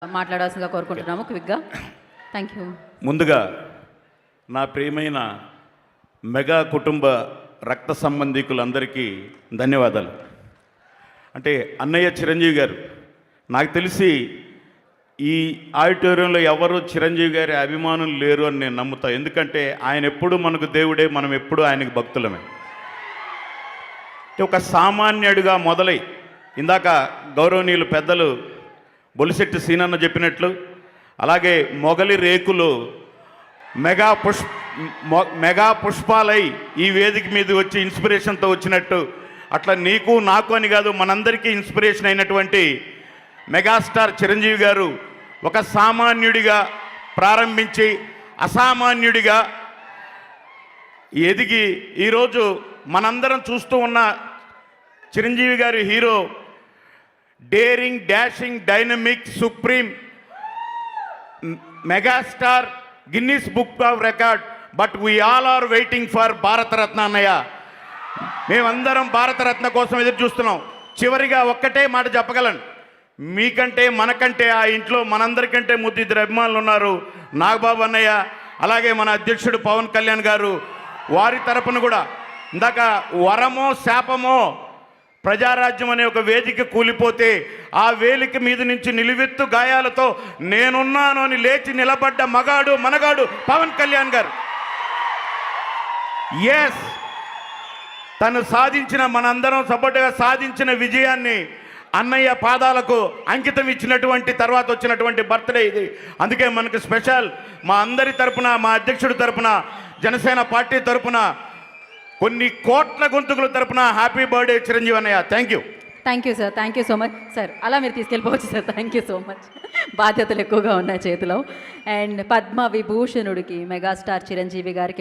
మాట్లాడాల్సిందిగా కోరుకుంటున్నాము క్విక్గా. Thank you. ముందుగా నా ప్రియమైన మెగా కుటుంబ రక్త సంబంధికులందరికీ ధన్యవాదాలు. అంటే అన్నయ్య చిరంజీవి గారు, నాకు తెలిసి ఈ ఆడిటోరియంలో ఎవరు చిరంజీవి గారి అభిమానులు లేరు అని నేను నమ్ముతా. ఎందుకంటే ఆయన ఎప్పుడు మనకు దేవుడే, మనం ఎప్పుడు ఆయనకు భక్తులమే. ఒక సామాన్యుడిగా మొదలై ఇందాక గౌరవనీయులు పెద్దలు బొలిశెట్టి సీనన్న చెప్పినట్లు, అలాగే మొగలి రేకులు మెగా పుష్పాలై ఈ వేదిక మీద వచ్చి ఇన్స్పిరేషన్తో వచ్చినట్టు, అట్లా నీకు నాకు అని కాదు మనందరికీ ఇన్స్పిరేషన్ అయినటువంటి మెగాస్టార్ చిరంజీవి గారు ఒక సామాన్యుడిగా ప్రారంభించి అసామాన్యుడిగా ఎదిగి ఈరోజు మనందరం చూస్తూ ఉన్న చిరంజీవి గారి hero daring, dashing, dynamic, supreme, megastar, Guinness book of record. But we all are waiting for Bharat Ratna అన్నయ్య. మేమందరం భారతరత్న కోసం ఎదురు చూస్తున్నాం. చివరిగా ఒక్కటే మాట చెప్పగలను, మీకంటే మనకంటే ఆ ఇంట్లో మనందరికంటే ముద్దిద్దరు అభిమానులు ఉన్నారు. నాగబాబు అన్నయ్య, అలాగే మన అధ్యక్షుడు పవన్ కళ్యాణ్ గారు. వారి తరపున కూడా ఇందాక వరమో శాపమో ప్రజారాజ్యం అనే ఒక వేదిక కూలిపోతే ఆ వేదిక మీద నుంచి నిలువెత్తు గాయాలతో నేనున్నాను అని లేచి నిలబడ్డ మగాడు మనగాడు పవన్ కళ్యాణ్ గారు. ఎస్, తను సాధించిన, మనందరం సపోర్టుగా సాధించిన విజయాన్ని అన్నయ్య పాదాలకు అంకితం ఇచ్చినటువంటి తర్వాత వచ్చినటువంటి బర్త్డే ఇది. అందుకే మనకు స్పెషల్ మా అందరి తరపున, మా అధ్యక్షుడి తరపున, జనసేన పార్టీ తరపున, కొన్ని కోట్ల గొంతుకుల తరపున హ్యాపీ బర్త్డే చిరంజీవి అన్నయ్య. Thank you. Thank you sir, thank you so much sir. అలా మీరు తీసుకెళ్ళిపోవచ్చు sir. Thank you so much. బాధ్యతలు ఎక్కువగా ఉన్నాయి చేతిలో. అండ్ పద్మ విభూషణుడికి మెగాస్టార్ చిరంజీవి గారికి